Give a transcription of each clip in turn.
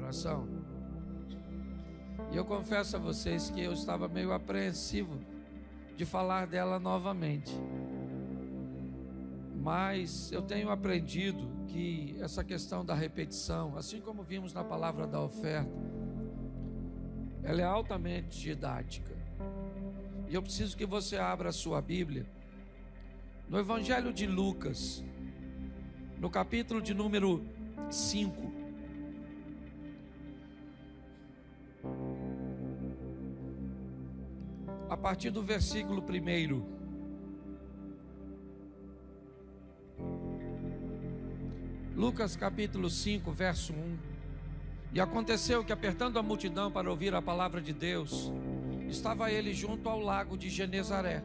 coração. E eu confesso a vocês que eu estava meio apreensivo de falar dela novamente. Mas eu tenho aprendido que essa questão da repetição, assim como vimos na palavra da oferta, ela é altamente didática. E eu preciso que você abra a sua Bíblia no Evangelho de Lucas, no capítulo de número 5. A partir do versículo 1. Lucas capítulo 5, verso 1. E aconteceu que, apertando a multidão para ouvir a palavra de Deus, estava ele junto ao lago de Genezaré.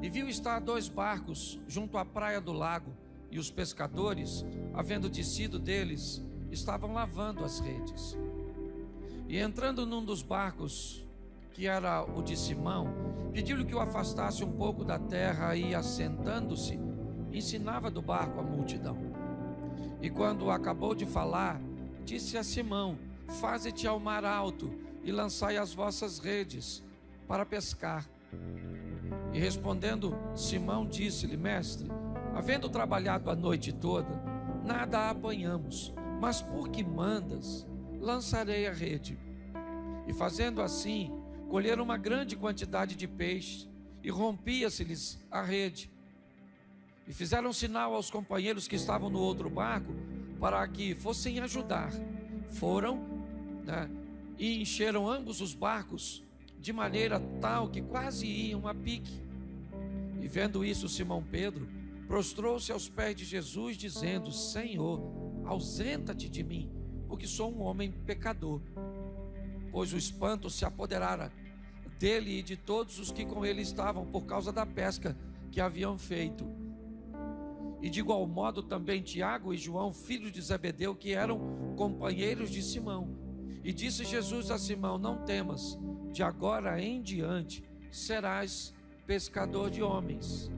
E viu estar 2 barcos junto à praia do lago, e os pescadores, havendo descido deles, estavam lavando as redes. E entrando num dos barcos, que era o de Simão, pediu-lhe que o afastasse um pouco da terra, e, assentando-se, ensinava do barco a multidão. E quando acabou de falar, disse a Simão: faze-te ao mar alto e lançai as vossas redes para pescar. E respondendo Simão, disse-lhe: mestre, havendo trabalhado a noite toda, nada apanhamos, mas por que mandas, lançarei a rede. E fazendo assim, colheram uma grande quantidade de peixe, e rompia-se-lhes a rede. E fizeram sinal aos companheiros que estavam no outro barco, para que fossem ajudar. Foram, e encheram ambos os barcos, de maneira tal que quase iam a pique. E vendo isso, Simão Pedro prostrou-se aos pés de Jesus, dizendo: Senhor, ausenta-te de mim, porque sou um homem pecador. Pois o espanto se apoderara dele e de todos os que com ele estavam, por causa da pesca que haviam feito. E de igual modo também Tiago e João, filhos de Zebedeu, que eram companheiros de Simão. E disse Jesus a Simão: não temas, de agora em diante serás pescador de homens.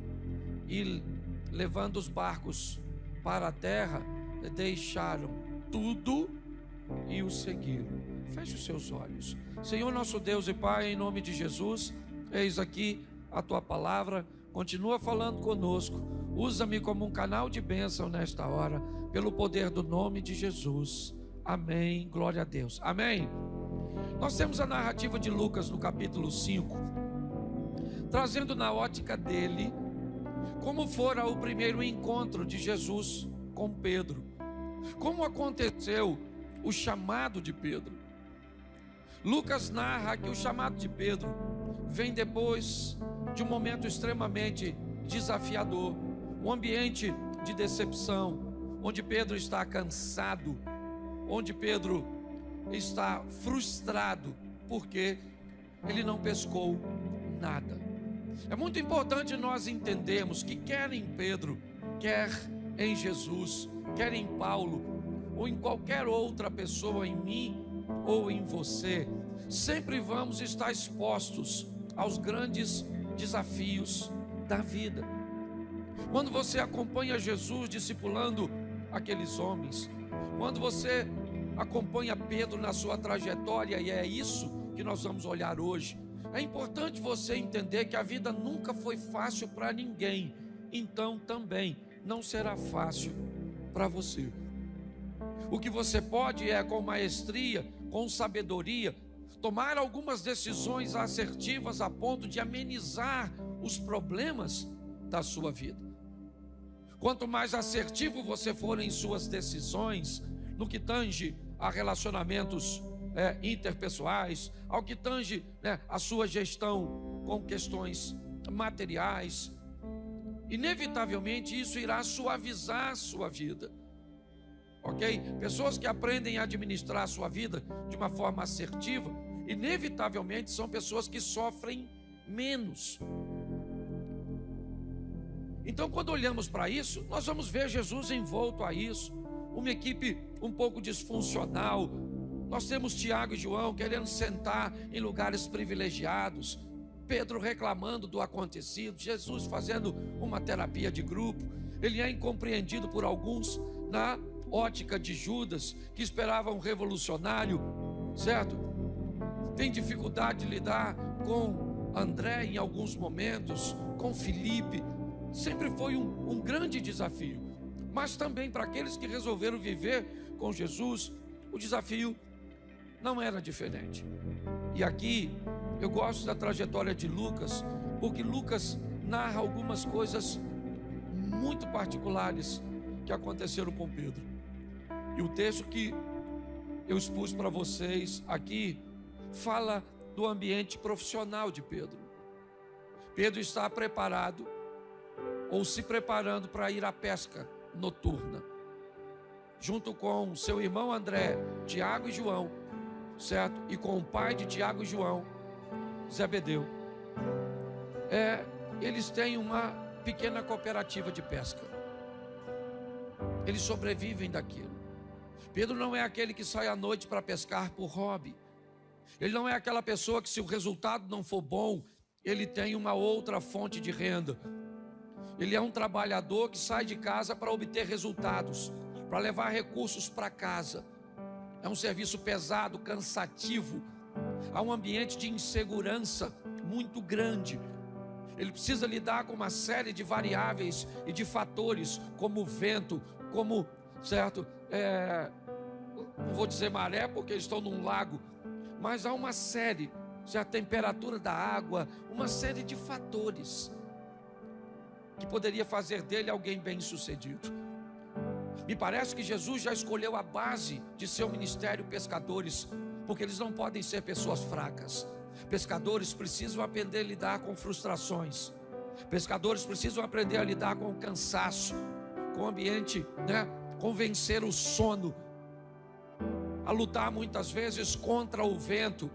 E levando os barcos para a terra, deixaram tudo e o seguiram. Feche os seus olhos. Senhor nosso Deus e Pai, em nome de Jesus, eis aqui a tua palavra. Continua falando conosco. Usa-me como um canal de bênção nesta hora, pelo poder do nome de Jesus. Amém. Glória a Deus. Amém. Nós temos a narrativa de Lucas no capítulo 5, trazendo na ótica dele como fora o primeiro encontro de Jesus com Pedro, como aconteceu o chamado de Pedro. Lucas narra que o chamado de Pedro vem depois de um momento extremamente desafiador, um ambiente de decepção, onde Pedro está cansado, onde Pedro está frustrado, porque ele não pescou nada. É muito importante nós entendermos que quer em Pedro, quer em Jesus, quer em Paulo, ou em qualquer outra pessoa, em mim ou em você, sempre vamos estar expostos aos grandes desafios da vida. Quando você acompanha Jesus discipulando aqueles homens, quando você acompanha Pedro na sua trajetória, e é isso que nós vamos olhar hoje, é importante você entender que a vida nunca foi fácil para ninguém, então também não será fácil para você. O que você pode é, com maestria, com sabedoria, tomar algumas decisões assertivas a ponto de amenizar os problemas da sua vida. Quanto mais assertivo você for em suas decisões, no que tange a relacionamentos interpessoais, ao que tange a sua gestão com questões materiais, inevitavelmente isso irá suavizar a sua vida. Ok? Pessoas que aprendem a administrar a sua vida de uma forma assertiva, inevitavelmente são pessoas que sofrem menos. Então, quando olhamos para isso, nós vamos ver Jesus envolto a isso, uma equipe um pouco disfuncional. Nós temos Tiago e João querendo sentar em lugares privilegiados, Pedro reclamando do acontecido, Jesus fazendo uma terapia de grupo. Ele é incompreendido por alguns ótica de Judas, que esperava um revolucionário, certo? Tem dificuldade de lidar com André em alguns momentos, com Filipe. Sempre foi um grande desafio. Mas também para aqueles que resolveram viver com Jesus, o desafio não era diferente. E aqui eu gosto da trajetória de Lucas, porque Lucas narra algumas coisas muito particulares que aconteceram com Pedro. E o texto que eu expus para vocês aqui fala do ambiente profissional de Pedro. Pedro está preparado ou se preparando para ir à pesca noturna, junto com seu irmão André, Tiago e João, certo? E com o pai de Tiago e João, Zebedeu. Eles têm uma pequena cooperativa de pesca. Eles sobrevivem daquilo. Pedro não é aquele que sai à noite para pescar por hobby. Ele não é aquela pessoa que, se o resultado não for bom, ele tem uma outra fonte de renda. Ele é um trabalhador que sai de casa para obter resultados, para levar recursos para casa. É um serviço pesado, cansativo. Há um ambiente de insegurança muito grande. Ele precisa lidar com uma série de variáveis e de fatores, como o vento, como, certo? Não vou dizer maré, porque eles estão num lago, mas há uma série, a temperatura da água, uma série de fatores que poderia fazer dele alguém bem-sucedido. Me parece que Jesus já escolheu a base de seu ministério pescadores, porque eles não podem ser pessoas fracas. Pescadores precisam aprender a lidar com frustrações. Pescadores precisam aprender a lidar com o cansaço, com o ambiente, com vencer o sono, a lutar muitas vezes contra o vento.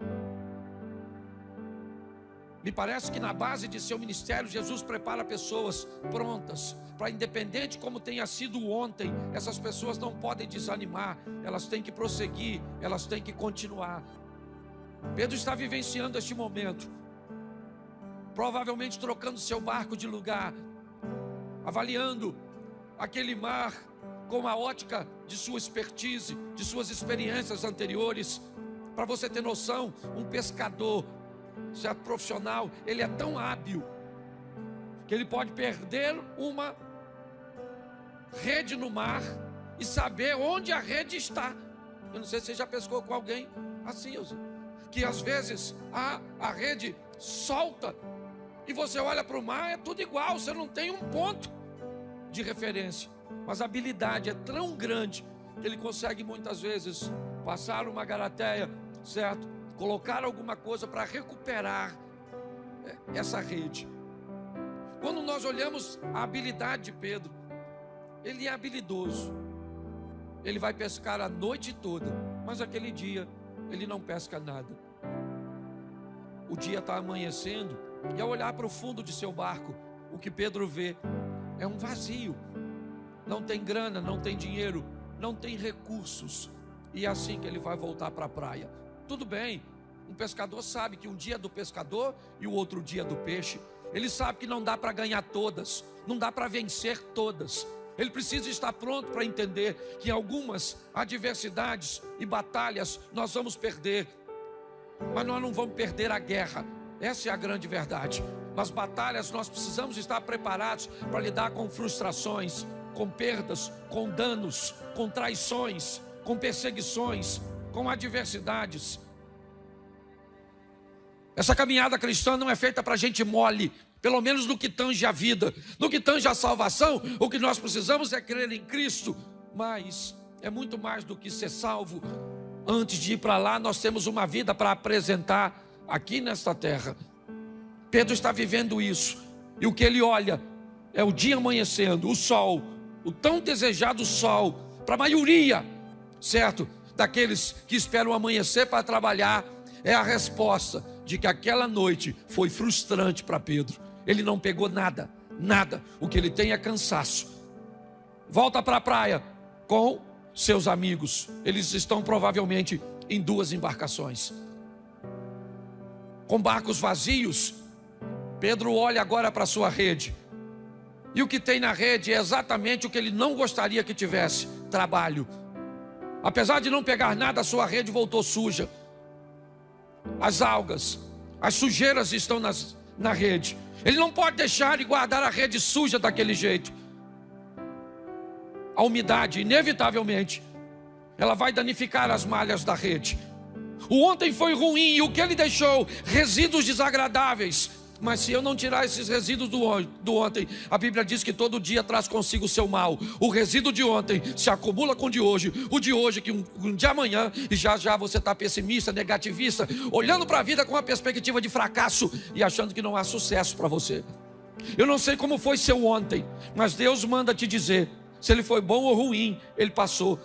Me parece que na base de seu ministério, Jesus prepara pessoas prontas para, independente como tenha sido ontem, essas pessoas não podem desanimar, elas têm que prosseguir, elas têm que continuar. Pedro está vivenciando este momento, provavelmente trocando seu barco de lugar, avaliando aquele mar com a ótica de sua expertise, de suas experiências anteriores. Para você ter noção, um pescador, certo, profissional, ele é tão hábil que ele pode perder uma rede no mar e saber onde a rede está. Eu não sei se você já pescou com alguém assim, que às vezes a rede solta e você olha para o mar, é tudo igual, você não tem um ponto de referência, mas a habilidade é tão grande que ele consegue muitas vezes passar uma garateia, certo? Colocar alguma coisa para recuperar essa rede. Quando nós olhamos a habilidade de Pedro, ele é habilidoso. Ele vai pescar a noite toda, mas aquele dia ele não pesca nada. O dia está amanhecendo e, ao olhar para o fundo de seu barco, o que Pedro vê é um vazio. Não tem grana, não tem dinheiro, não tem recursos. E é assim que ele vai voltar para a praia. Tudo bem, um pescador sabe que um dia é do pescador e o outro dia é do peixe. Ele sabe que não dá para ganhar todas, não dá para vencer todas. Ele precisa estar pronto para entender que em algumas adversidades e batalhas nós vamos perder, mas nós não vamos perder a guerra. Essa é a grande verdade. Nas batalhas nós precisamos estar preparados para lidar com frustrações, com perdas, com danos, com traições, com perseguições, com adversidades. Essa caminhada cristã não é feita para gente mole, pelo menos no que tange a vida. No que tange a salvação, o que nós precisamos é crer em Cristo. Mas é muito mais do que ser salvo. Antes de ir para lá, nós temos uma vida para apresentar aqui nesta terra. Pedro está vivendo isso. E o que ele olha é o dia amanhecendo, o sol, o tão desejado sol, para a maioria, certo, daqueles que esperam amanhecer para trabalhar, é a resposta de que aquela noite foi frustrante para Pedro. Ele não pegou nada, nada. O que ele tem é cansaço. Volta para a praia com seus amigos. Eles estão provavelmente em 2 embarcações. Com barcos vazios, Pedro olha agora para a sua rede. E o que tem na rede é exatamente o que ele não gostaria que tivesse. trabalho. Apesar de não pegar nada, a sua rede voltou suja. As algas, as sujeiras estão na rede. Ele não pode deixar e guardar a rede suja daquele jeito. A umidade, inevitavelmente, ela vai danificar as malhas da rede. O ontem foi ruim e o que ele deixou? Resíduos desagradáveis. Mas se eu não tirar esses resíduos do ontem, a Bíblia diz que todo dia traz consigo o seu mal. O resíduo de ontem se acumula com o de hoje que um de amanhã, e já você está pessimista, negativista, olhando para a vida com uma perspectiva de fracasso e achando que não há sucesso para você. Eu não sei como foi seu ontem, mas Deus manda te dizer, se ele foi bom ou ruim, ele passou.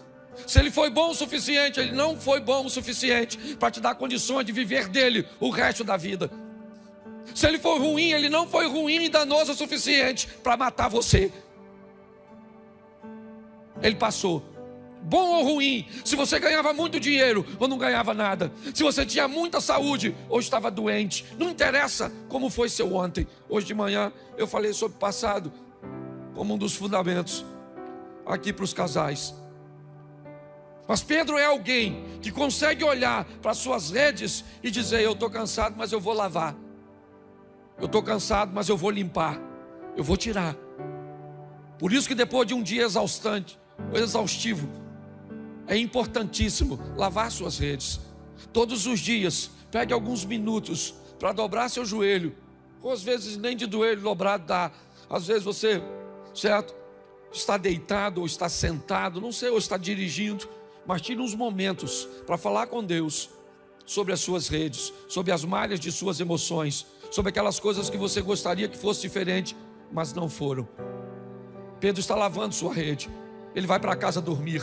Se ele foi bom o suficiente, ele não foi bom o suficiente para te dar condições de viver dele o resto da vida. Se ele for ruim, ele não foi ruim e danoso o suficiente para matar você. Ele passou. Bom ou ruim, se você ganhava muito dinheiro ou não ganhava nada, se você tinha muita saúde ou estava doente, não interessa como foi seu ontem. Hoje de manhã eu falei sobre o passado como um dos fundamentos aqui para os casais. Mas Pedro é alguém que consegue olhar para as suas redes e dizer, eu estou cansado, mas eu vou lavar. Eu estou cansado, mas eu vou limpar. Eu vou tirar. Por isso que depois de um dia exaustivo, é importantíssimo lavar suas redes. Todos os dias, pegue alguns minutos para dobrar seu joelho. Ou às vezes nem de joelho dobrado dá. Às vezes você, certo, está deitado ou está sentado, não sei, ou está dirigindo. Mas tire uns momentos para falar com Deus sobre as suas redes, sobre as malhas de suas emoções, sobre aquelas coisas que você gostaria que fosse diferente, mas não foram. Pedro está lavando sua rede. Ele vai para casa dormir.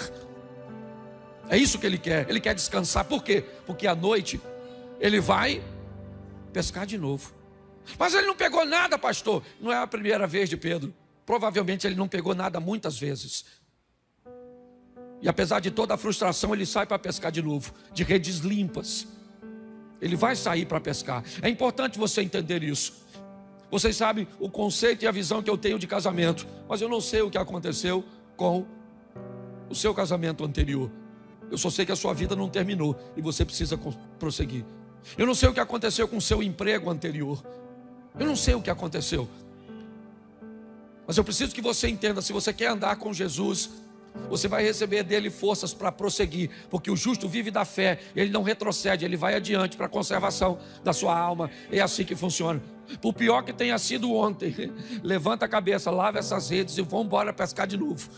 É isso que ele quer descansar. Por quê? Porque à noite ele vai pescar de novo. Mas ele não pegou nada, pastor. Não é a primeira vez de Pedro. Provavelmente ele não pegou nada muitas vezes. E apesar de toda a frustração, ele sai para pescar de novo, de redes limpas. Ele vai sair para pescar. É importante você entender isso. Vocês sabem o conceito e a visão que eu tenho de casamento, mas eu não sei o que aconteceu com o seu casamento anterior. Eu só sei que a sua vida não terminou e você precisa prosseguir. Eu não sei o que aconteceu com o seu emprego anterior. Eu não sei o que aconteceu. Mas eu preciso que você entenda, se você quer andar com Jesus, você vai receber dele forças para prosseguir, porque o justo vive da fé, ele não retrocede, ele vai adiante para a conservação da sua alma. É assim que funciona. Por pior que tenha sido ontem, levanta a cabeça, lava essas redes e vamos embora pescar de novo.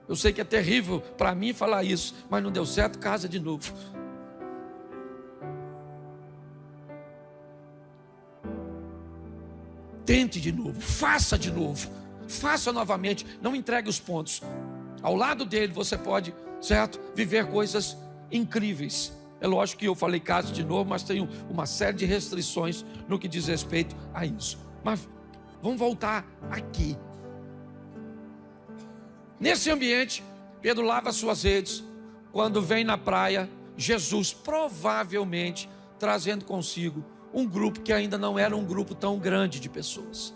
Eu sei que é terrível para mim falar isso, mas não deu certo, casa de novo. Tente de novo, faça de novo. Faça novamente, não entregue os pontos. Ao lado dele você pode, certo, viver coisas incríveis. É lógico que eu falei caso de novo, mas tenho uma série de restrições no que diz respeito a isso. Mas vamos voltar aqui. Nesse ambiente, Pedro lava suas redes. Quando vem na praia, Jesus provavelmente trazendo consigo um grupo que ainda não era um grupo tão grande de pessoas.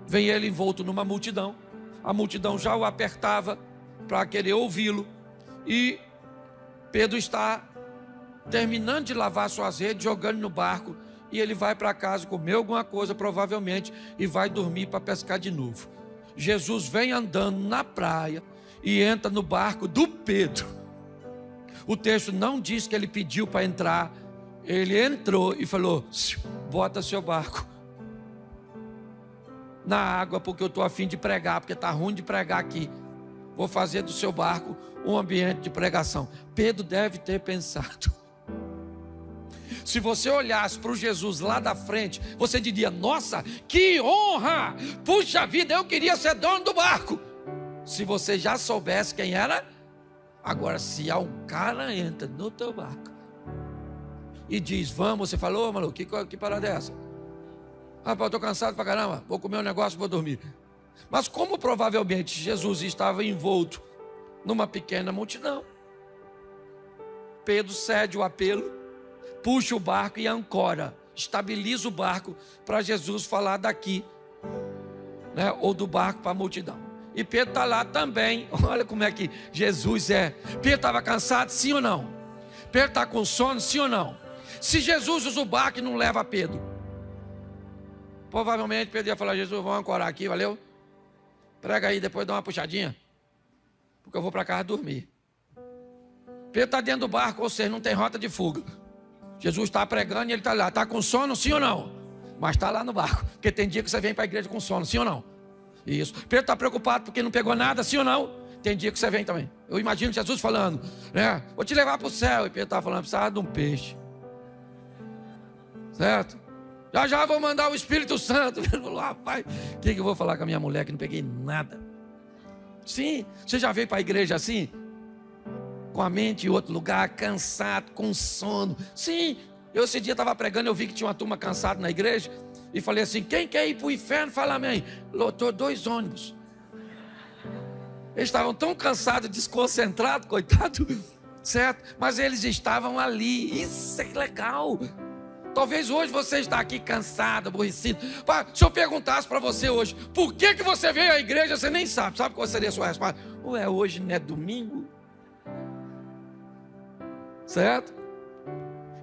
Vem ele envolto numa multidão. A multidão já o apertava para querer ouvi-lo. E Pedro está terminando de lavar suas redes, jogando no barco. E ele vai para casa comer alguma coisa, provavelmente, e vai dormir para pescar de novo. Jesus vem andando na praia e entra no barco do Pedro. O texto não diz que ele pediu para entrar. Ele entrou e falou, bota seu barco na água, porque eu estou a fim de pregar, porque está ruim de pregar aqui. Vou fazer do seu barco um ambiente de pregação. Pedro deve ter pensado. Se você olhasse para o Jesus lá da frente, você diria, nossa, que honra! Puxa vida, eu queria ser dono do barco. Se você já soubesse quem era. Agora, se há um cara entra no teu barco e diz, vamos, você falou, maluco, que parada é essa? Rapaz, eu estou cansado pra caramba, vou comer um negócio, vou dormir. Mas como provavelmente Jesus estava envolto numa pequena multidão, Pedro cede o apelo, puxa o barco e ancora, estabiliza o barco para Jesus falar daqui, né, ou do barco para a multidão. E Pedro está lá também. Olha como é que Jesus é. Pedro estava cansado, sim ou não? Pedro está com sono, sim ou não? Se Jesus usa o barco e não leva Pedro, provavelmente Pedro ia falar: Jesus, vamos ancorar aqui, valeu? Prega aí, depois dá uma puxadinha, porque eu vou para casa dormir. Pedro está dentro do barco, ou seja, não tem rota de fuga. Jesus está pregando e ele está lá. Está com sono, sim ou não? Mas está lá no barco. Porque tem dia que você vem para a igreja com sono, sim ou não? Isso. Pedro está preocupado porque não pegou nada, sim ou não? Tem dia que você vem também. Eu imagino Jesus falando, né? Vou te levar para o céu. E Pedro está falando: precisava de um peixe. Certo? Já já vou mandar o Espírito Santo. Ele falou: rapaz, o que eu vou falar com a minha mulher que não peguei nada? Sim, você já veio para a igreja assim? Com a mente em outro lugar, cansado, com sono. Sim, eu esse dia estava pregando, eu vi que tinha uma turma cansada na igreja. E falei assim: quem quer ir para o inferno? Fala amém. Lotou 2 ônibus. Eles estavam tão cansados, desconcentrados, coitado, certo? Mas eles estavam ali. Isso é legal. Talvez hoje você está aqui cansado, aborrecido. Se eu perguntasse para você hoje: por que você veio à igreja? Você nem sabe. Sabe qual seria a sua resposta? Ué, hoje não é domingo? Certo?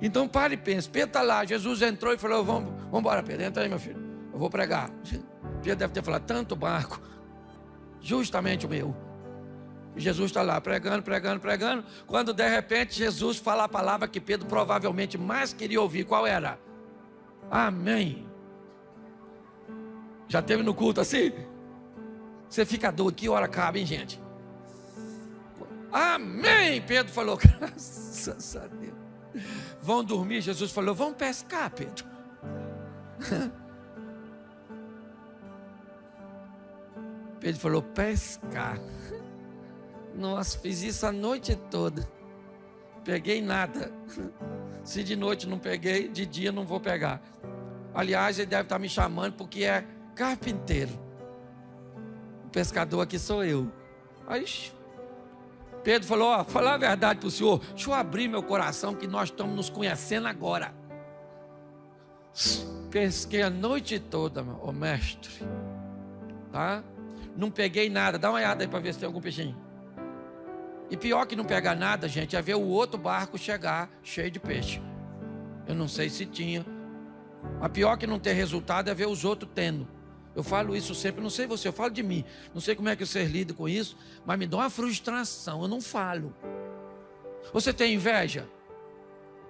Então pare e pense. Pedro está lá, Jesus entrou e falou: vamos embora, Pedro, entra aí, meu filho, eu vou pregar. Pedro deve ter falado: tanto barco, justamente o meu. E Jesus está lá pregando, quando de repente Jesus fala a palavra que Pedro provavelmente mais queria ouvir. Qual era? Amém. Já teve no culto assim? Você fica doido, que hora acaba, hein, gente? Amém. Pedro falou: graças a Deus. Vão dormir. Jesus falou: vamos pescar, Pedro. Pedro falou: pescar. Nossa, fiz isso a noite toda. Peguei nada. Se de noite não peguei, de dia não vou pegar. Aliás, ele deve estar me chamando porque é carpinteiro. O pescador aqui sou eu. Aí Pedro falou: ó, falar a verdade para o senhor, deixa eu abrir meu coração que nós estamos nos conhecendo agora. Pesquei a noite toda, ô mestre. Tá? Não peguei nada. Dá uma olhada aí para ver se tem algum peixinho. E pior que não pegar nada, gente, é ver o outro barco chegar cheio de peixe. Eu não sei se tinha. A pior que não ter resultado é ver os outros tendo. Eu falo isso sempre, não sei você, eu falo de mim. Não sei como é que vocês lidam com isso, mas me dá uma frustração, eu não falo. Você tem inveja?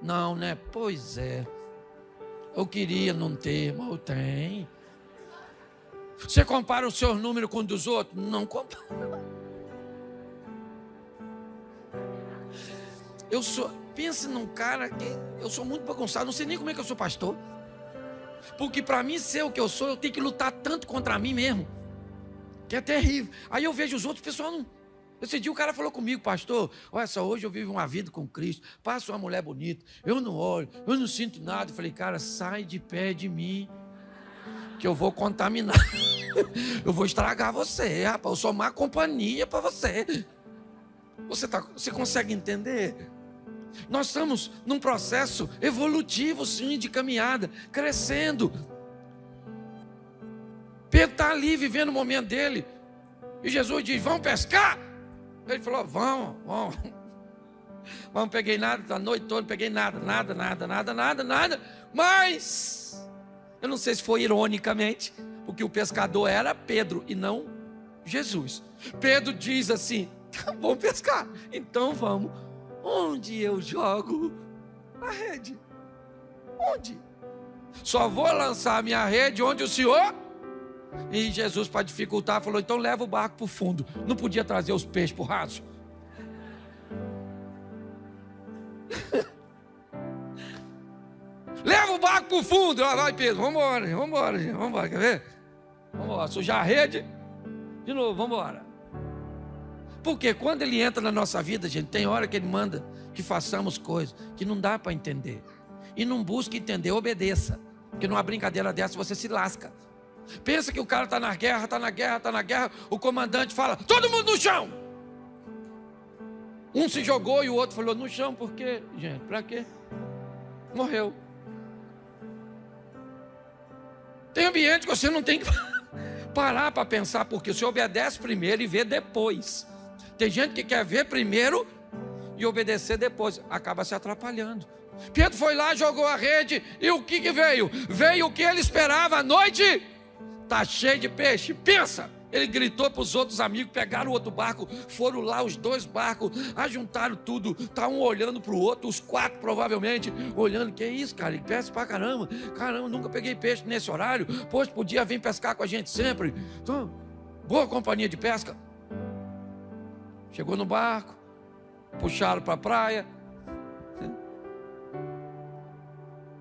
Não, né? Pois é. Eu queria não ter, mas eu tenho. Você compara o seu número com o dos outros? Não compara. Pense num cara que eu sou muito bagunçado, não sei nem como é que eu sou pastor. Porque para mim ser o que eu sou, eu tenho que lutar tanto contra mim mesmo, que é terrível. Aí eu vejo os outros, pessoal não. Esse dia o cara falou comigo: pastor, olha só, hoje eu vivo uma vida com Cristo, passo uma mulher bonita, eu não olho, eu não sinto nada. Eu falei: cara, sai de pé de mim, que eu vou contaminar. Eu vou estragar você, rapaz, eu sou má companhia para você. Você consegue entender? Nós estamos num processo evolutivo, sim, de caminhada, crescendo. Pedro está ali vivendo o momento dele. E Jesus diz: vamos pescar? Ele falou: vamos. Não peguei nada, a noite toda não peguei nada. Mas, eu não sei se foi ironicamente, porque o pescador era Pedro e não Jesus. Pedro diz assim: vamos pescar, então vamos. Onde eu jogo a rede? Onde? Só vou lançar a minha rede onde o Senhor. E Jesus, para dificultar, falou: então leva o barco para o fundo. Não podia trazer os peixes para o raso? Leva o barco para o fundo. Lá vai Pedro, vamos embora, quer ver? Vamos embora, sujar a rede. De novo, vamos embora. Porque quando ele entra na nossa vida, gente, tem hora que ele manda que façamos coisas que não dá para entender. E não busque entender, obedeça. Porque numa brincadeira dessa você se lasca. Pensa que o cara está na guerra, o comandante fala: todo mundo no chão. Um se jogou e o outro falou: no chão, por quê? Gente, para quê? Morreu. Tem ambiente que você não tem que... parar para pensar, porque você obedece primeiro e vê depois. Tem gente que quer ver primeiro e obedecer depois, acaba se atrapalhando. Pedro foi lá, jogou a rede, e o que veio? Veio o que ele esperava, a noite está cheia de peixe. Pensa, ele gritou para os outros amigos, pegaram o outro barco, foram lá os 2 barcos, ajuntaram tudo, está um olhando para o outro, os 4 provavelmente, olhando, que é isso, cara, ele pesca para caramba, nunca peguei peixe nesse horário, poxa, podia vir pescar com a gente sempre. Então, boa companhia de pesca. Chegou no barco, puxaram para a praia.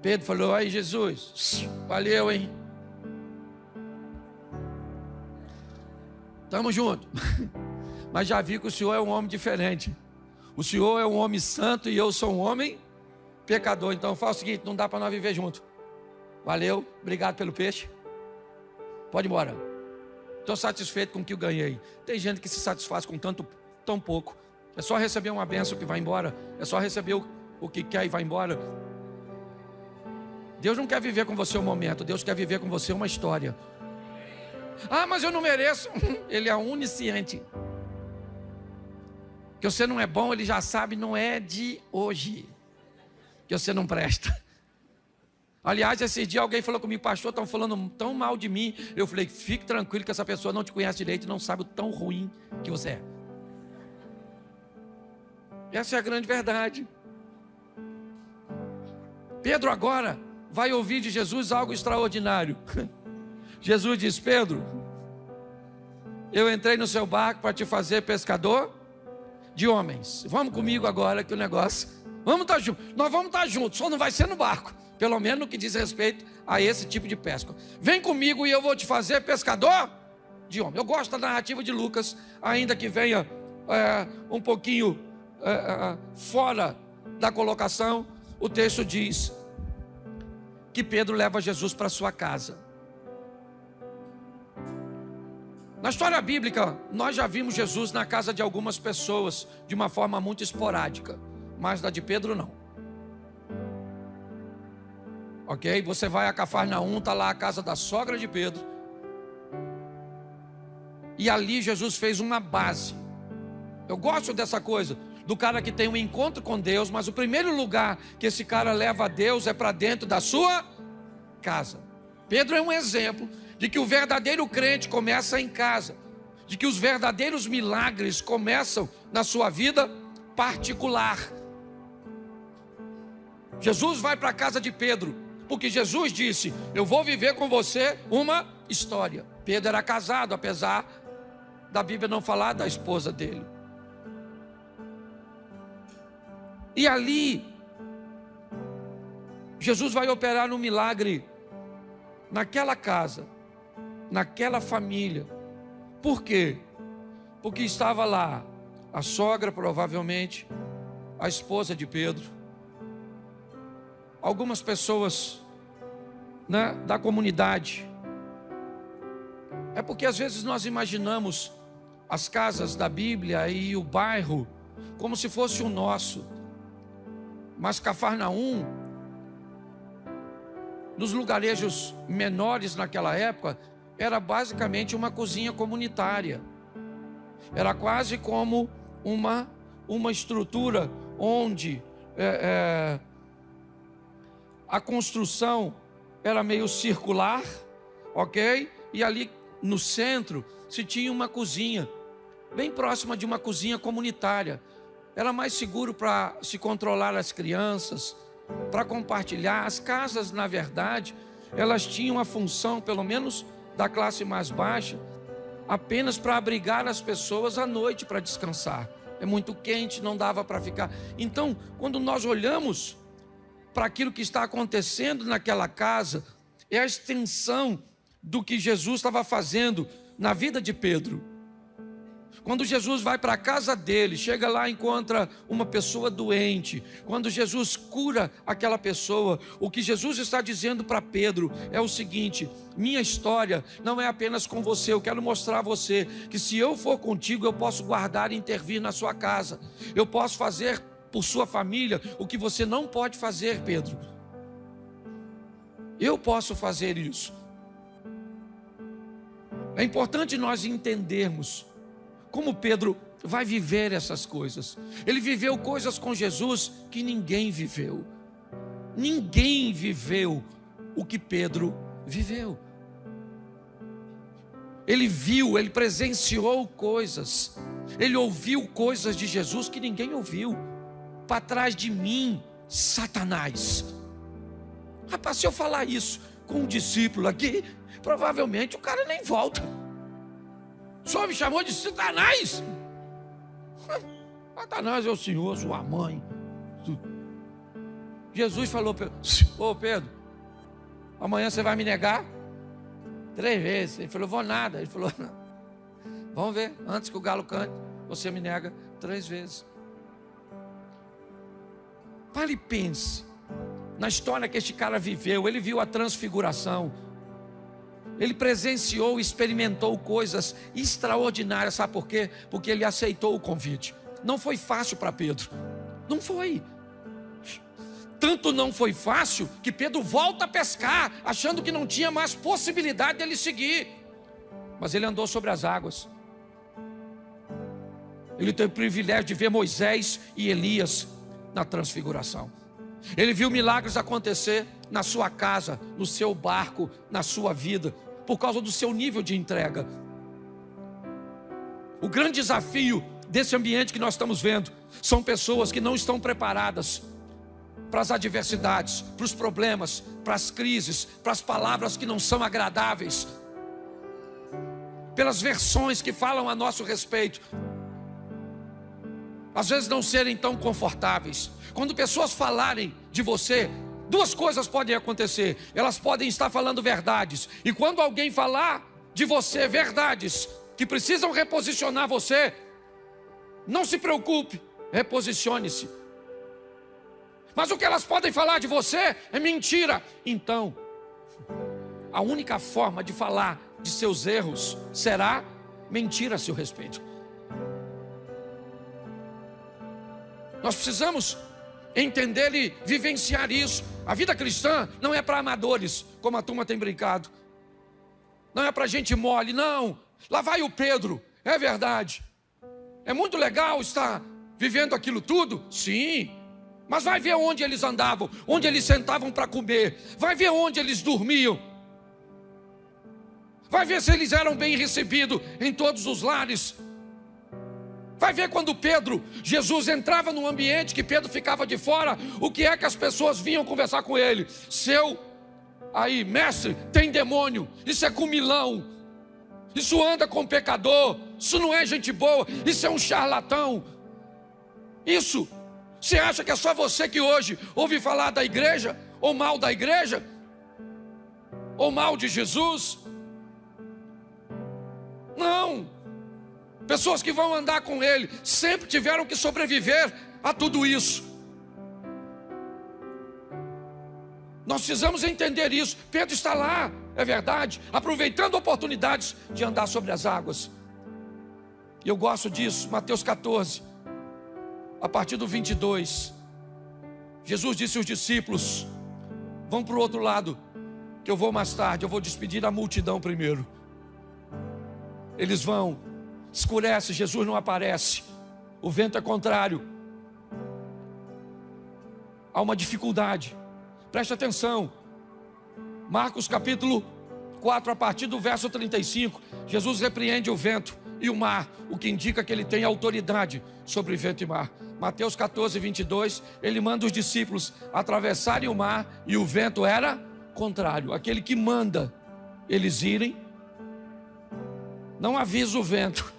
Pedro falou: aí Jesus, valeu, hein? Estamos juntos. Mas já vi que o Senhor é um homem diferente. O Senhor é um homem santo e eu sou um homem pecador. Então faz o seguinte, não dá para nós viver junto. Valeu, obrigado pelo peixe. Pode ir embora. Estou satisfeito com o que eu ganhei. Tem gente que se satisfaz com tão pouco. É só receber uma bênção que vai embora. É só receber o que quer e vai embora. Deus não quer viver com você um momento. Deus quer viver com você uma história. Ah, mas eu não mereço. Ele é onisciente. Que você não é bom, ele já sabe, não é de hoje. Que você não presta. Aliás, esse dia alguém falou comigo: pastor, estão falando tão mal de mim. Eu falei: fique tranquilo que essa pessoa não te conhece direito e não sabe o tão ruim que você é. Essa é a grande verdade. Pedro agora vai ouvir de Jesus algo extraordinário. Jesus diz: Pedro, eu entrei no seu barco para te fazer pescador de homens. Vamos comigo agora que o negócio... Vamos estar juntos. Nós vamos estar juntos, só não vai ser no barco. Pelo menos no que diz respeito a esse tipo de pesca. Vem comigo e eu vou te fazer pescador de homens. Eu gosto da narrativa de Lucas, ainda que venha um pouquinho fora da colocação. O texto diz que Pedro leva Jesus para sua casa. Na história bíblica, nós já vimos Jesus na casa de algumas pessoas de uma forma muito esporádica, mas da de Pedro não. Ok? Você vai a Cafarnaum, está lá a casa da sogra de Pedro, e ali Jesus fez uma base. Eu gosto dessa coisa, do cara que tem um encontro com Deus, mas o primeiro lugar que esse cara leva a Deus é para dentro da sua casa. Pedro é um exemplo de que o verdadeiro crente começa em casa, de que os verdadeiros milagres começam na sua vida particular. Jesus vai para a casa de Pedro, porque Jesus disse: eu vou viver com você uma história. Pedro era casado, apesar da Bíblia não falar da esposa dele. E ali, Jesus vai operar um milagre naquela casa, naquela família. Por quê? Porque estava lá a sogra, provavelmente, a esposa de Pedro, algumas pessoas, né, da comunidade. É porque às vezes nós imaginamos as casas da Bíblia e o bairro como se fosse o nosso. Mas Cafarnaum, nos lugarejos menores naquela época, era basicamente uma cozinha comunitária. Era quase como uma estrutura onde a construção era meio circular, ok? E ali no centro se tinha uma cozinha, bem próxima de uma cozinha comunitária. Era mais seguro para se controlar as crianças, para compartilhar. As casas, na verdade, elas tinham a função, pelo menos da classe mais baixa, apenas para abrigar as pessoas à noite para descansar. É muito quente, não dava para ficar. Então, quando nós olhamos para aquilo que está acontecendo naquela casa, é a extensão do que Jesus estava fazendo na vida de Pedro. Quando Jesus vai para a casa dele, chega lá e encontra uma pessoa doente. Quando Jesus cura aquela pessoa, o que Jesus está dizendo para Pedro é o seguinte: minha história não é apenas com você. Eu quero mostrar a você que se eu for contigo, eu posso guardar e intervir na sua casa. Eu posso fazer por sua família o que você não pode fazer, Pedro. Eu posso fazer isso. É importante nós entendermos como Pedro vai viver essas coisas. Ele viveu coisas com Jesus que ninguém viveu. Ninguém viveu o que Pedro viveu. Ele viu, ele presenciou coisas. Ele ouviu coisas de Jesus que ninguém ouviu. Para trás de mim, Satanás. Rapaz, se eu falar isso com um discípulo aqui, provavelmente o cara nem volta. O senhor me chamou de Satanás? Satanás é o senhor, sua mãe. Jesus falou: ô Pedro, amanhã você vai me negar 3 vezes. Ele falou: vou nada. Ele falou: não. Vamos ver, antes que o galo cante, você me nega 3 vezes. Pare e pense na história que este cara viveu. Ele viu a transfiguração. Ele presenciou e experimentou coisas extraordinárias. Sabe por quê? Porque ele aceitou o convite. Não foi fácil para Pedro. Não foi. Tanto não foi fácil que Pedro volta a pescar, achando que não tinha mais possibilidade dele seguir. Mas ele andou sobre as águas. Ele teve o privilégio de ver Moisés e Elias na transfiguração. Ele viu milagres acontecer na sua casa, no seu barco, na sua vida, por causa do seu nível de entrega. O grande desafio desse ambiente que nós estamos vendo são pessoas que não estão preparadas para as adversidades, para os problemas, para as crises, para as palavras que não são agradáveis, pelas versões que falam a nosso respeito, às vezes não serem tão confortáveis. Quando pessoas falarem de você, 2 coisas podem acontecer. Elas podem estar falando verdades, e quando alguém falar de você verdades que precisam reposicionar você, não se preocupe, reposicione-se. Mas o que elas podem falar de você é mentira. Então, a única forma de falar de seus erros será mentira a seu respeito. Nós precisamos entender e vivenciar isso. A vida cristã não é para amadores, como a turma tem brincado. Não é para gente mole, não. Lá vai o Pedro, é verdade. É muito legal estar vivendo aquilo tudo, sim. Mas vai ver onde eles andavam, onde eles sentavam para comer. Vai ver onde eles dormiam. Vai ver se eles eram bem recebidos em todos os lares. Vai ver quando Jesus entrava num ambiente que Pedro ficava de fora, o que é que as pessoas vinham conversar com ele? Mestre, tem demônio, isso é comilão, isso anda com pecador, isso não é gente boa, isso é um charlatão. Isso, você acha que é só você que hoje ouve falar da igreja, ou mal da igreja, ou mal de Jesus? Não. Pessoas que vão andar com ele sempre tiveram que sobreviver a tudo isso. Nós precisamos entender isso. Pedro está lá, é verdade, aproveitando oportunidades de andar sobre as águas. E eu gosto disso. Mateus 14, a partir do 22. Jesus disse aos discípulos: vão para o outro lado, que eu vou mais tarde, eu vou despedir a multidão primeiro. Eles vão, escurece, Jesus não aparece, o vento é contrário, há uma dificuldade. Preste atenção, Marcos capítulo 4, a partir do verso 35, Jesus repreende o vento e o mar, o que indica que ele tem autoridade sobre vento e mar. Mateus 14, 22, ele manda os discípulos atravessarem o mar e o vento era contrário. Aquele que manda eles irem, não avisa o vento,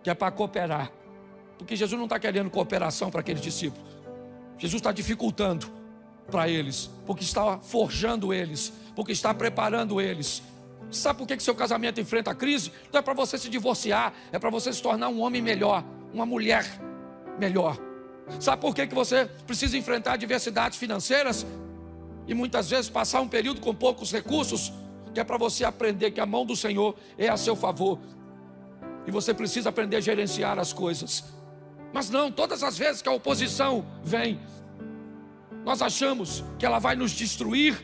que é para cooperar, porque Jesus não está querendo cooperação para aqueles discípulos. Jesus está dificultando para eles, porque está forjando eles, porque está preparando eles. Sabe por que seu casamento enfrenta a crise? Não é para você se divorciar, é para você se tornar um homem melhor, uma mulher melhor. Sabe por que você precisa enfrentar adversidades financeiras e muitas vezes passar um período com poucos recursos? Que é para você aprender que a mão do Senhor é a seu favor, e você precisa aprender a gerenciar as coisas. Mas não, todas as vezes que a oposição vem, nós achamos que ela vai nos destruir.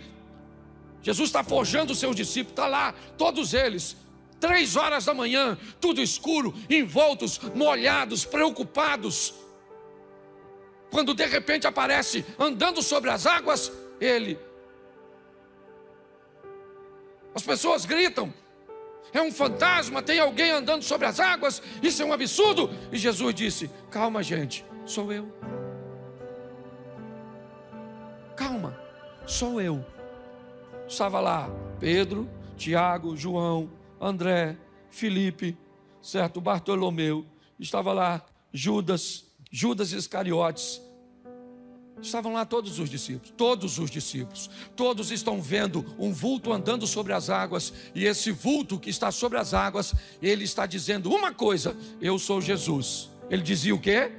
Jesus está forjando os seus discípulos, está lá, todos eles 3 horas da manhã, tudo escuro, envoltos, molhados, preocupados. Quando de repente aparece andando sobre as águas, ele. As pessoas gritam: é um fantasma, tem alguém andando sobre as águas, isso é um absurdo. E Jesus disse: calma, gente, sou eu. Calma, sou eu. Estava lá Pedro, Tiago, João, André, Filipe, certo? Bartolomeu. Estava lá Judas Iscariotes. Estavam lá todos os discípulos. Todos estão vendo um vulto andando sobre as águas. E esse vulto que está sobre as águas, ele está dizendo uma coisa: eu sou Jesus. Ele dizia o quê?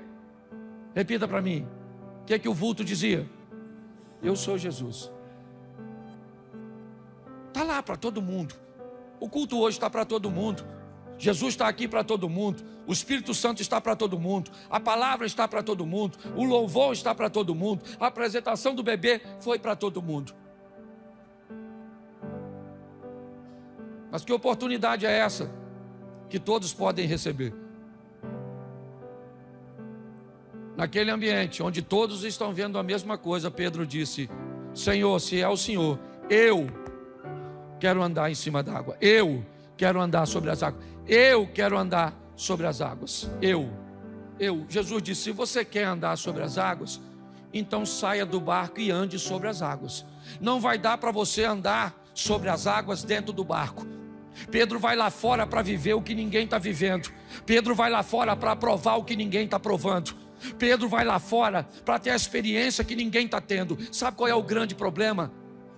Repita para mim. O que é que o vulto dizia? Eu sou Jesus. Está lá para todo mundo. O culto hoje está para todo mundo. Jesus está aqui para todo mundo. O Espírito Santo está para todo mundo. A palavra está para todo mundo. O louvor está para todo mundo. A apresentação do bebê foi para todo mundo. Mas que oportunidade é essa que todos podem receber? Naquele ambiente onde todos estão vendo a mesma coisa, Pedro disse: Senhor, se é o Senhor, eu quero andar em cima d'água. Eu quero andar sobre as águas. Eu quero andar sobre as águas. Jesus disse: se você quer andar sobre as águas, então saia do barco e ande sobre as águas. Não vai dar para você andar sobre as águas dentro do barco. Pedro vai lá fora para viver o que ninguém está vivendo. Pedro vai lá fora para provar o que ninguém está provando. Pedro vai lá fora para ter a experiência que ninguém está tendo. Sabe qual é o grande problema,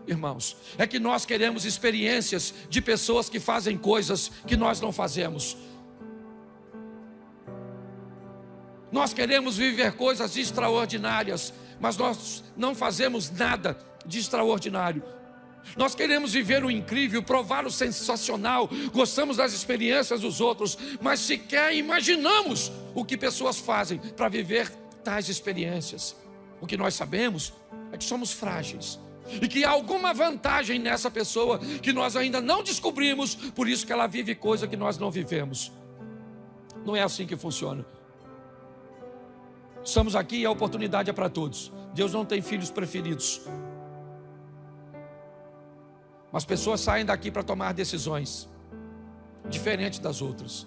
irmãos? É que nós queremos experiências de pessoas que fazem coisas que nós não fazemos. Nós queremos viver coisas extraordinárias, mas nós não fazemos nada de extraordinário. Nós queremos viver o incrível, provar o sensacional, gostamos das experiências dos outros, mas sequer imaginamos o que pessoas fazem para viver tais experiências. O que nós sabemos é que somos frágeis e que há alguma vantagem nessa pessoa que nós ainda não descobrimos, por isso que ela vive coisa que nós não vivemos. Não é assim que funciona. Estamos aqui e a oportunidade é para todos. Deus não tem filhos preferidos. As pessoas saem daqui para tomar decisões diferentes das outras.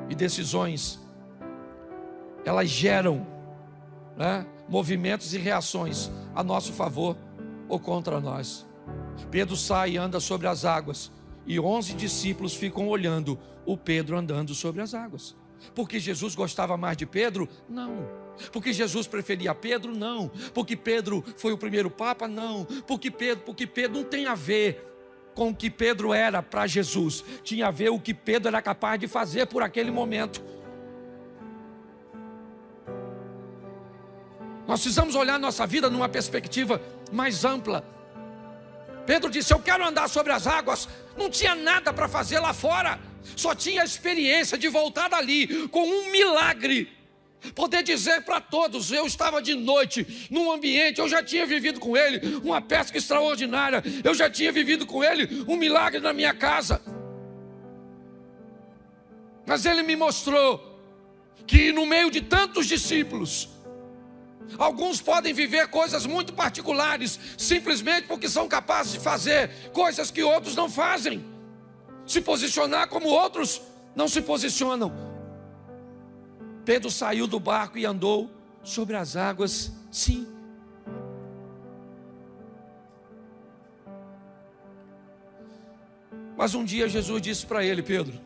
E decisões, elas geram, movimentos e reações a nosso favor ou contra nós. Pedro sai e anda sobre as águas, e 11 discípulos ficam olhando o Pedro andando sobre as águas. Porque Jesus gostava mais de Pedro? Não. Porque Jesus preferia Pedro? Não. Porque Pedro foi o primeiro papa? Não. Porque Pedro não tem a ver com o que Pedro era para Jesus. Tinha a ver o que Pedro era capaz de fazer por aquele momento. Nós precisamos olhar nossa vida numa perspectiva mais ampla. Pedro disse: eu quero andar sobre as águas. Não tinha nada para fazer lá fora. Só tinha a experiência de voltar dali com um milagre. Poder dizer para todos: eu estava de noite num ambiente, eu já tinha vivido com ele uma pesca extraordinária, eu já tinha vivido com ele um milagre na minha casa. Mas ele me mostrou que no meio de tantos discípulos, alguns podem viver coisas muito particulares, simplesmente porque são capazes de fazer coisas que outros não fazem, se posicionar como outros não se posicionam. Pedro saiu do barco e andou sobre as águas, sim. Mas um dia Jesus disse para ele: Pedro,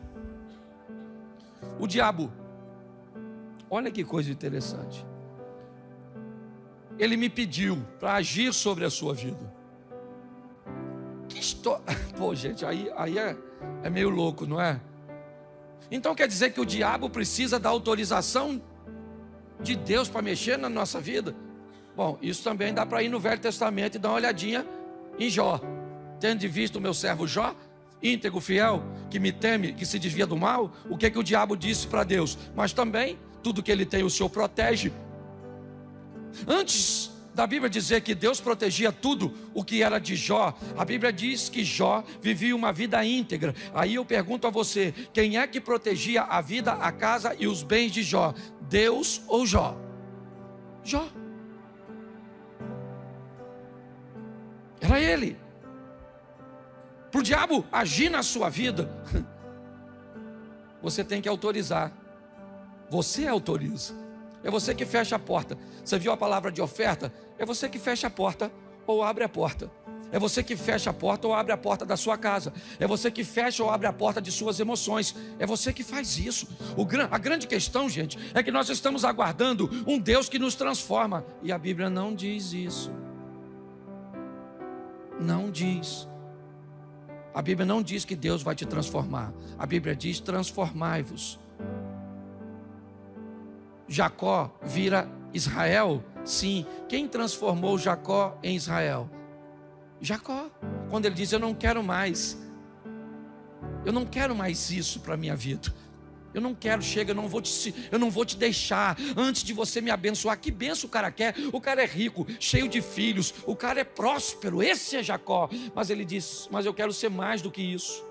o diabo, olha que coisa interessante, ele me pediu para agir sobre a sua vida. Que história! Pô, gente, aí é meio louco, não é? Então quer dizer que o diabo precisa da autorização de Deus para mexer na nossa vida? Bom, isso também dá para ir no Velho Testamento e dar uma olhadinha em Jó. Tendo visto o meu servo Jó, íntegro, fiel, que me teme, que se desvia do mal, o que o diabo disse para Deus? Mas também, tudo que ele tem o Senhor protege. Antes da Bíblia dizer que Deus protegia tudo o que era de Jó, a Bíblia diz que Jó vivia uma vida íntegra. Aí eu pergunto a você, quem é que protegia a vida, a casa e os bens de Jó? Deus ou Jó? Jó. Era ele. Para o diabo agir na sua vida, você tem que autorizar. Você autoriza. É você que fecha a porta. Você viu a palavra de oferta? É você que fecha a porta ou abre a porta. É você que fecha a porta ou abre a porta da sua casa. É você que fecha ou abre a porta de suas emoções. É você que faz isso. A grande questão, gente, é que nós estamos aguardando um Deus que nos transforma. E a Bíblia não diz isso. Não diz. A Bíblia não diz que Deus vai te transformar. A Bíblia diz: transformai-vos. Jacó vira Israel? Sim. Quem transformou Jacó em Israel? Jacó. Quando ele diz: eu não quero mais isso para a minha vida. Eu não quero, chega, eu não vou te deixar antes de você me abençoar. Que benção o cara quer? O cara é rico, cheio de filhos, o cara é próspero, esse é Jacó. Mas ele diz: mas eu quero ser mais do que isso.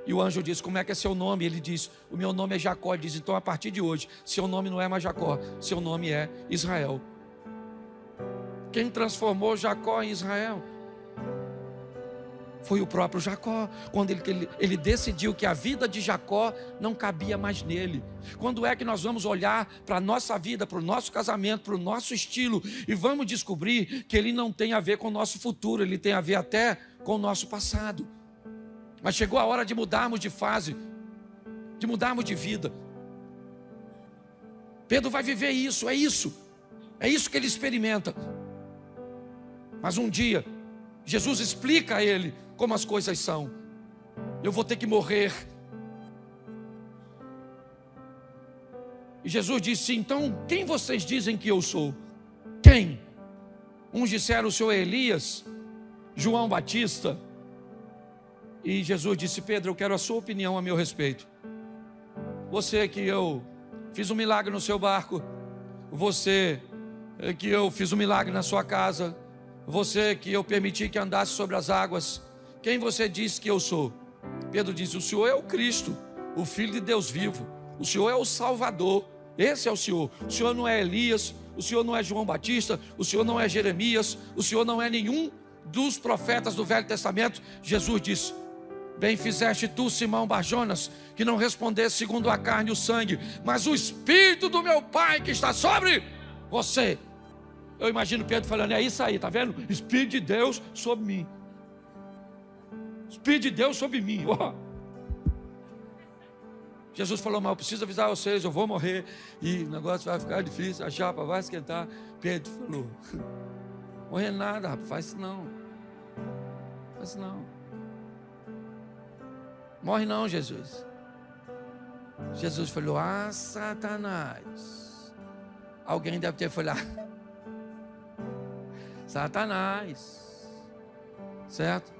E o anjo diz: como é que é seu nome? Ele diz: o meu nome é Jacó. Ele diz: então a partir de hoje, seu nome não é mais Jacó, seu nome é Israel. Quem transformou Jacó em Israel foi o próprio Jacó. Quando ele decidiu que a vida de Jacó não cabia mais nele. Quando é que nós vamos olhar para a nossa vida, para o nosso casamento, para o nosso estilo, e vamos descobrir que ele não tem a ver com o nosso futuro, ele tem a ver até com o nosso passado. Mas chegou a hora de mudarmos de fase, de mudarmos de vida. Pedro vai viver isso, é isso que ele experimenta. Mas um dia, Jesus explica a ele como as coisas são. Eu vou ter que morrer. E Jesus disse: então, quem vocês dizem que eu sou? Quem? Uns disseram: o senhor é Elias, João Batista. E Jesus disse: Pedro, eu quero a sua opinião a meu respeito. Você que eu fiz um milagre no seu barco, você que eu fiz um milagre na sua casa, você que eu permiti que andasse sobre as águas, quem você diz que eu sou? Pedro diz: o Senhor é o Cristo, o Filho de Deus vivo. O Senhor é o Salvador. Esse é o Senhor. O Senhor não é Elias, o Senhor não é João Batista, o Senhor não é Jeremias, o Senhor não é nenhum dos profetas do Velho Testamento. Jesus disse: bem fizeste tu, Simão Barjonas, que não respondesse segundo a carne e o sangue, mas o Espírito do meu Pai que está sobre você. Eu imagino Pedro falando: é isso aí, tá vendo? Espírito de Deus sobre mim. Espírito de Deus sobre mim. Oh. Jesus falou: mas eu preciso avisar vocês, eu vou morrer e o negócio vai ficar difícil, a chapa vai esquentar. Pedro falou: morrer nada, rapaz, faz isso não. Faz isso não. Morre não, Jesus. Jesus falou: ah, Satanás. Alguém deve ter falado: Satanás. Certo?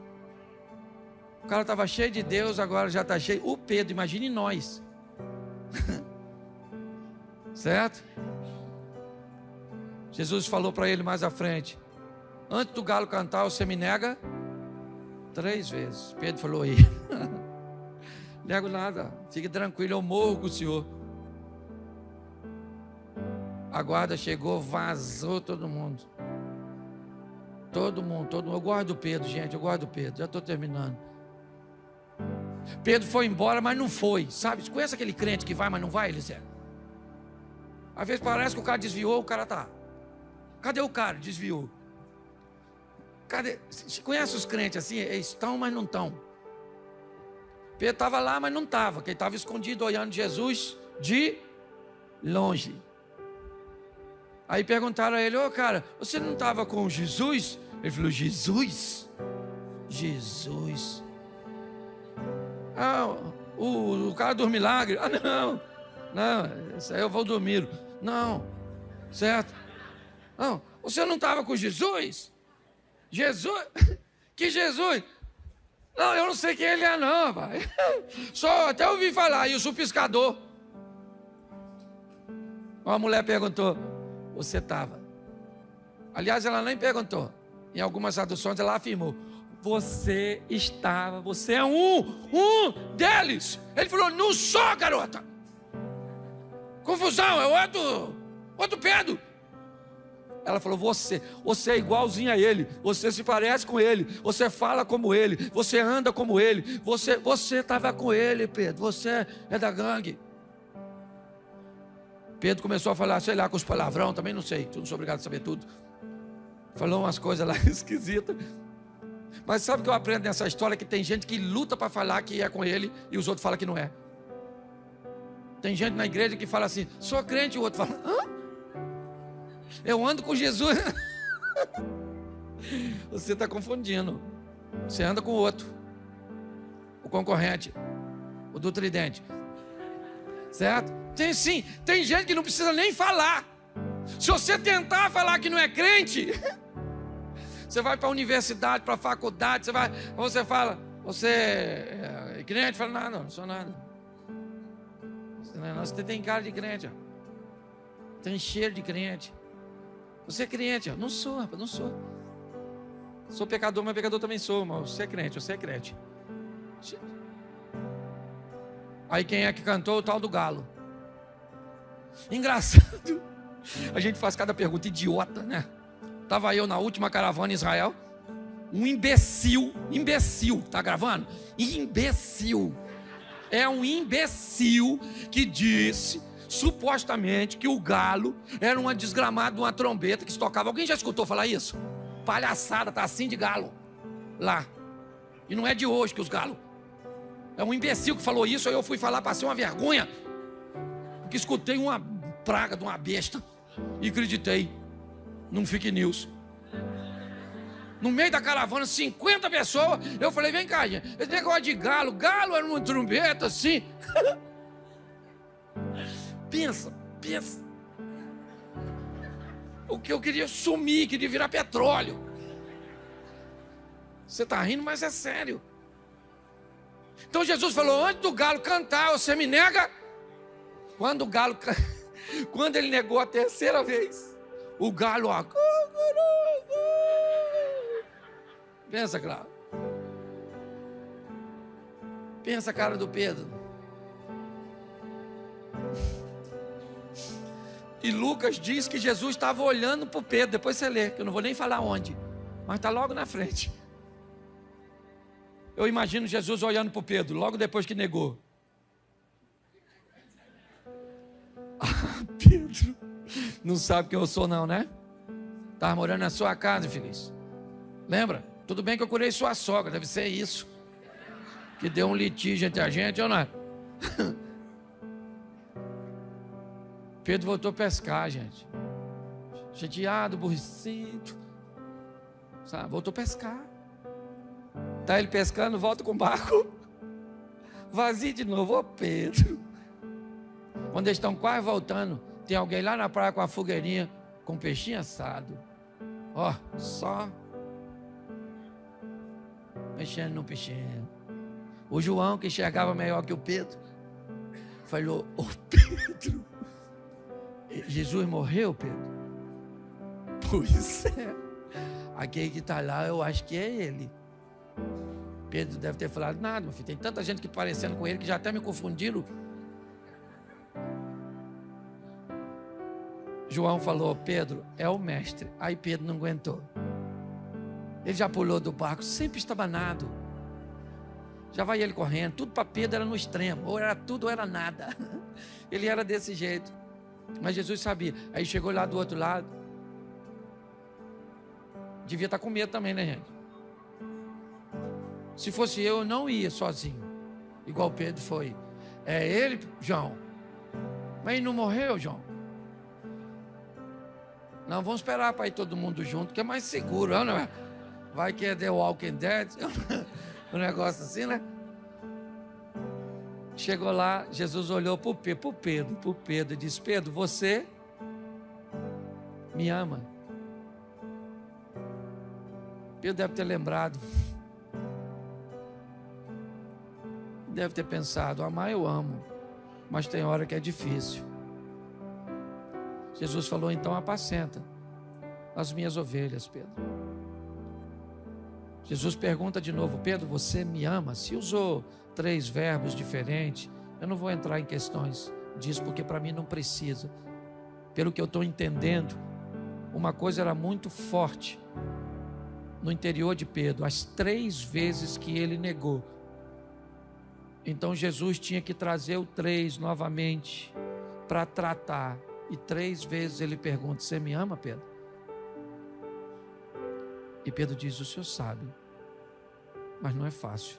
O cara estava cheio de Deus, agora já está cheio. O Pedro, imagine nós. Certo? Jesus falou para ele mais à frente: antes do galo cantar, você me nega 3 vezes. Pedro falou: aí, nego nada, fique tranquilo, eu morro com o senhor. A guarda chegou, vazou todo mundo. Todo mundo. Eu gosto do Pedro, gente, eu gosto do Pedro, já estou terminando. Pedro foi embora, mas não foi, sabe? Você conhece aquele crente que vai, mas não vai, Eliseu? Às vezes parece que o cara desviou, o cara tá. Cadê o cara? Desviou. Cadê? Você conhece os crentes assim? Eles estão, mas não estão. Pedro estava lá, mas não estava, porque ele estava escondido olhando Jesus de longe. Aí perguntaram a ele: ô cara, você não estava com Jesus? Ele falou: Jesus? Jesus. Ah, o cara dos milagres. Ah, não, isso aí eu vou dormir. Não, certo? Não, você não estava com Jesus? Jesus? Que Jesus? Não, eu não sei quem ele é não, pai. Só até ouvi falar, isso o pescador. Uma mulher perguntou: você estava? Aliás, ela nem perguntou. Em algumas traduções ela afirmou: você é um deles. Ele falou: não sou, garota. Confusão, é outro Pedro. Ela falou: você é igualzinho a ele, você se parece com ele, você fala como ele, você anda como ele, você estava com ele, Pedro, você é da gangue. Pedro começou a falar, sei lá, com os palavrão, também não sei, não sou obrigado a saber tudo. Falou umas coisas lá esquisitas. Mas sabe o que eu aprendo nessa história? Que tem gente que luta para falar que é com ele e os outros falam que não é. Tem gente na igreja que fala assim: sou crente, e o outro fala: hã? Eu ando com Jesus. Você está confundindo. Você anda com o outro, o concorrente, o do tridente. Certo? Tem gente que não precisa nem falar. Se você tentar falar que não é crente, você vai para a universidade, para a faculdade, você fala: você é crente? Fala: não sou nada. Você tem cara de crente, ó. Tem cheiro de crente. Você é crente? Não sou, rapaz, não sou. Sou pecador, mas pecador também sou, mas você é crente. Aí quem é que cantou? O tal do galo. Engraçado. A gente faz cada pergunta idiota, né? Estava eu na última caravana em Israel. Um imbecil, tá gravando? Imbecil. É um imbecil que disse, supostamente, que o galo era uma desgramada de uma trombeta que se tocava. Alguém já escutou falar isso? Palhaçada, tá assim de galo lá. E não é de hoje que os galos. É um imbecil que falou isso. Aí eu fui falar, passei uma vergonha, porque escutei uma praga de uma besta e acreditei num fake news. No meio da caravana, 50 pessoas. Eu falei: vem cá, gente, esse negócio de galo era uma trombeta assim. Pensa. O que eu queria sumir, queria virar petróleo. Você está rindo, mas é sério. Então Jesus falou: antes do galo cantar, você me nega. Quando ele negou a terceira vez, o galo, ó, pensa, claro. Pensa a cara do Pedro. E Lucas diz que Jesus estava olhando para o Pedro. Depois você lê, que eu não vou nem falar onde, mas está logo na frente. Eu imagino Jesus olhando para o Pedro, logo depois que negou. Pedro, não sabe quem eu sou não, né? Estava morando na sua casa, infeliz. Lembra? Tudo bem que eu curei sua sogra, deve ser isso. Que deu um litígio entre a gente, ou não é? Pedro voltou a pescar, gente. Chateado, aborrecido. Sabe? Voltou a pescar. Está ele pescando, volta com o barco vazio de novo. Ô Pedro. Quando eles estão quase voltando, tem alguém lá na praia com a fogueirinha, com um peixinho assado. Ó, só mexendo no peixinho. O João, que enxergava melhor que o Pedro, falou: ô Pedro, Jesus morreu, Pedro? Pois é. Aquele que está lá, eu acho que é ele. Pedro deve ter falado: nada, meu filho, tem tanta gente que parecendo com ele que já até me confundiram. João falou: Pedro, é o mestre. Aí Pedro não aguentou. Ele já pulou do barco, sempre estava nado. Já vai ele correndo. Tudo para Pedro era no extremo. Ou era tudo ou era nada. Ele era desse jeito. Mas Jesus sabia. Aí chegou lá do outro lado. Devia estar com medo também, né, gente? Se fosse eu não ia sozinho, igual Pedro foi. É ele, João. Mas ele não morreu, João? Não, vamos esperar para ir todo mundo junto, que é mais seguro, não é? Vai que é The Walking Dead, um negócio assim, né? Chegou lá, Jesus olhou para o Pedro, e disse: Pedro, você me ama? Pedro deve ter lembrado. Deve ter pensado: amar eu amo, mas tem hora que é difícil. Jesus falou: então apacenta as minhas ovelhas, Pedro. Jesus pergunta de novo: Pedro, você me ama? Se usou 3 verbos diferentes, eu não vou entrar em questões disso, porque para mim não precisa. Pelo que eu estou entendendo, uma coisa era muito forte no interior de Pedro: as 3 vezes que ele negou. Então Jesus tinha que trazer o 3 novamente para tratar. E 3 vezes ele pergunta: você me ama, Pedro? E Pedro diz: o senhor sabe, mas não é fácil.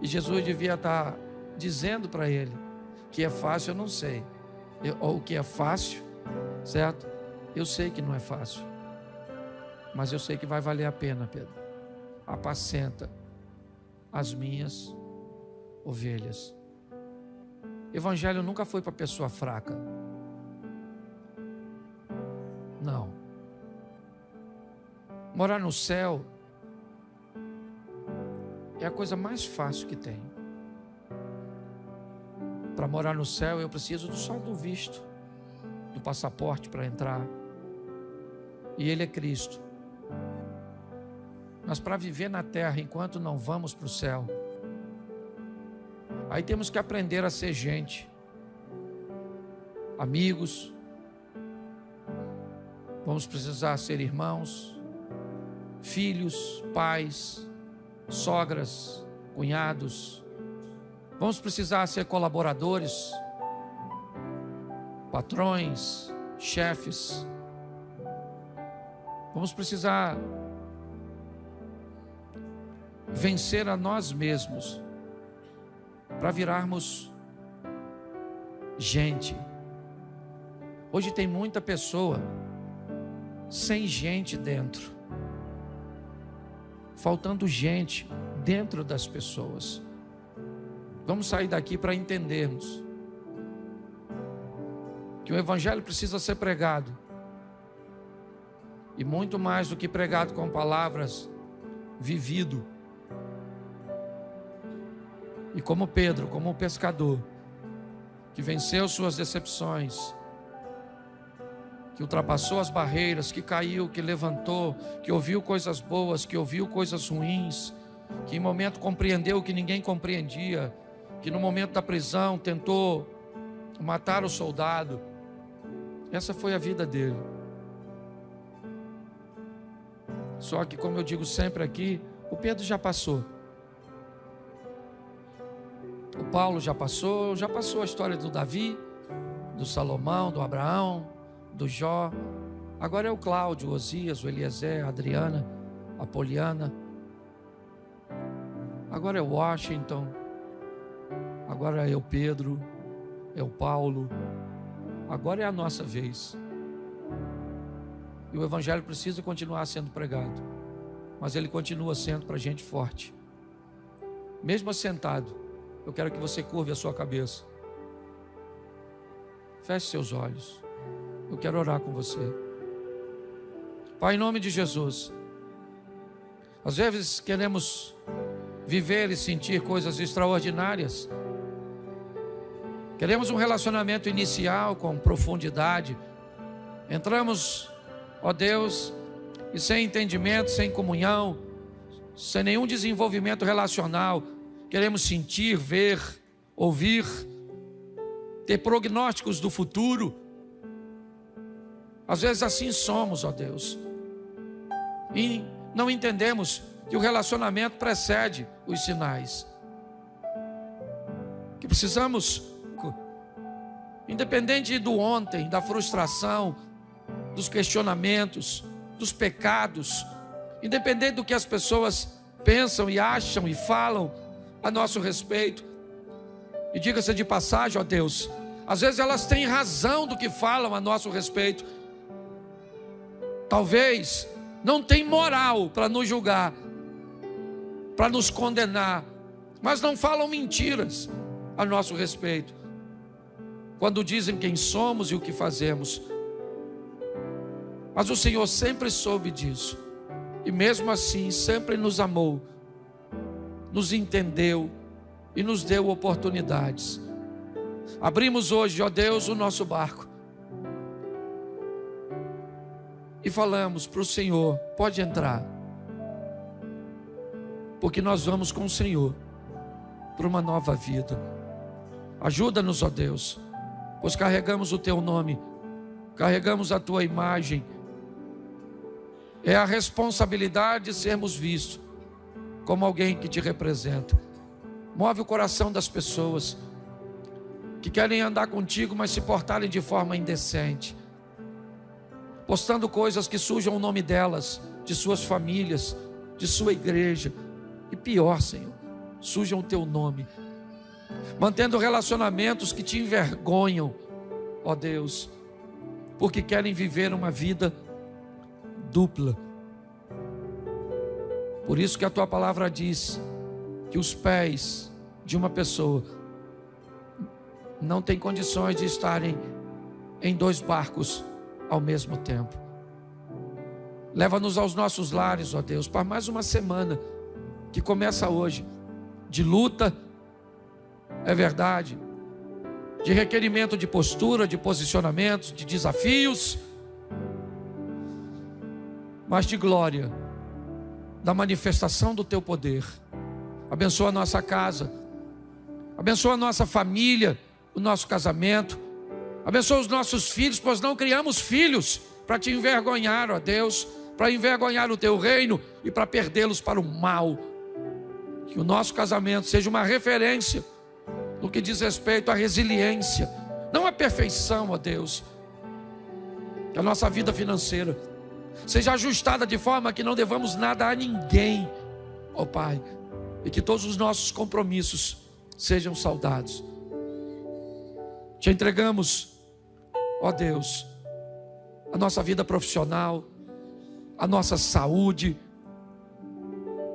E Jesus devia estar dizendo para ele que é fácil, eu não sei. Ou o que é fácil, certo? Eu sei que não é fácil, mas eu sei que vai valer a pena, Pedro. Apacenta as minhas ovelhas. Evangelho nunca foi para pessoa fraca. Não. Morar no céu é a coisa mais fácil que tem. Para morar no céu eu preciso só do visto, do passaporte para entrar. E Ele é Cristo. Mas para viver na terra enquanto não vamos para o céu, aí temos que aprender a ser gente, amigos. Vamos precisar ser irmãos, filhos, pais, sogras, cunhados. Vamos precisar ser colaboradores, patrões, chefes. Vamos precisar vencer a nós mesmos para virarmos gente. Hoje tem muita pessoa sem gente dentro, faltando gente dentro das pessoas. Vamos sair daqui para entendermos que o Evangelho precisa ser pregado, e muito mais do que pregado com palavras, vivido. E como Pedro, como um pescador que venceu suas decepções, que ultrapassou as barreiras, que caiu, que levantou, que ouviu coisas boas, que ouviu coisas ruins, que em momento compreendeu o que ninguém compreendia, que no momento da prisão tentou matar o soldado. Essa foi a vida dele. Só que, como eu digo sempre aqui, o Pedro já passou. O Paulo já passou a história do Davi, do Salomão, do Abraão, do Jó. Agora é o Cláudio, o Osias, o Eliezer, a Adriana, a Poliana. Agora é o Washington. Agora é o Pedro, é o Paulo. Agora é a nossa vez. E o Evangelho precisa continuar sendo pregado, mas ele continua sendo para gente forte. Mesmo assentado, eu quero que você curve a sua cabeça. Feche seus olhos. Eu quero orar com você. Pai, em nome de Jesus, às vezes queremos viver e sentir coisas extraordinárias. Queremos um relacionamento inicial com profundidade. Entramos, ó Deus, e sem entendimento, sem comunhão, sem nenhum desenvolvimento relacional, queremos sentir, ver, ouvir, ter prognósticos do futuro. Às vezes assim somos, ó Deus, e não entendemos que o relacionamento precede os sinais, que precisamos, independente do ontem, da frustração, dos questionamentos, dos pecados, independente do que as pessoas pensam e acham e falam a nosso respeito. E diga-se de passagem, ó Deus, às vezes elas têm razão do que falam a nosso respeito. Talvez não tem moral para nos julgar, para nos condenar, mas não falam mentiras a nosso respeito, quando dizem quem somos e o que fazemos. Mas o Senhor sempre soube disso, e mesmo assim sempre nos amou, nos entendeu e nos deu oportunidades. Abrimos hoje, ó Deus, o nosso barco, e falamos para o Senhor: pode entrar, porque nós vamos com o Senhor para uma nova vida. Ajuda-nos, ó Deus, pois carregamos o Teu nome, carregamos a Tua imagem. É a responsabilidade de sermos vistos como alguém que Te representa. Move o coração das pessoas que querem andar contigo, mas se portarem de forma indecente, postando coisas que sujam o nome delas, de suas famílias, de sua igreja, e pior, Senhor, sujam o Teu nome, mantendo relacionamentos que Te envergonham, ó Deus, porque querem viver uma vida dupla. Por isso que a Tua palavra diz que os pés de uma pessoa não têm condições de estarem em 2 barcos ao mesmo tempo. Leva-nos aos nossos lares, ó Deus, para mais uma semana que começa hoje, de luta, é verdade, de requerimento de postura, de posicionamentos, de desafios, mas de glória, da manifestação do Teu poder. Abençoa a nossa casa, abençoa a nossa família, o nosso casamento, abençoa os nossos filhos, pois não criamos filhos para Te envergonhar, ó Deus, para envergonhar o Teu reino e para perdê-los para o mal. Que o nosso casamento seja uma referência no que diz respeito à resiliência, não à perfeição, ó Deus. Que a nossa vida financeira seja ajustada de forma que não devamos nada a ninguém, ó Pai, e que todos os nossos compromissos sejam saudados. Te entregamos, ó Deus, a nossa vida profissional, a nossa saúde,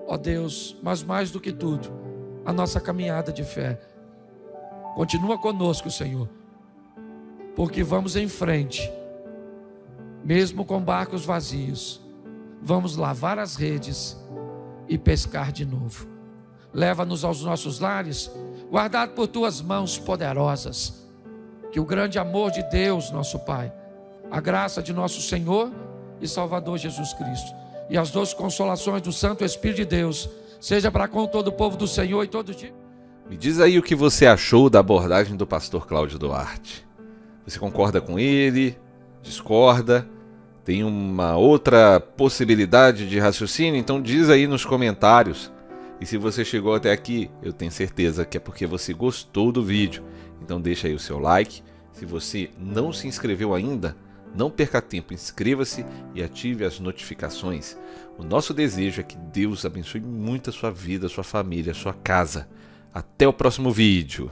ó Deus, mas mais do que tudo, a nossa caminhada de fé. Continua conosco, Senhor, porque vamos em frente, mesmo com barcos vazios, vamos lavar as redes e pescar de novo. Leva-nos aos nossos lares, guardado por Tuas mãos poderosas. Que o grande amor de Deus, nosso Pai, a graça de nosso Senhor e Salvador Jesus Cristo e as doces consolações do Santo Espírito de Deus seja para com todo o povo do Senhor e todo dia. Me diz aí o que você achou da abordagem do pastor Cláudio Duarte. Você concorda com ele? Discorda? Tem uma outra possibilidade de raciocínio? Então diz aí nos comentários. E se você chegou até aqui, eu tenho certeza que é porque você gostou do vídeo. Então deixa aí o seu like. Se você não se inscreveu ainda, não perca tempo, inscreva-se e ative as notificações. O nosso desejo é que Deus abençoe muito a sua vida, a sua família, a sua casa. Até o próximo vídeo.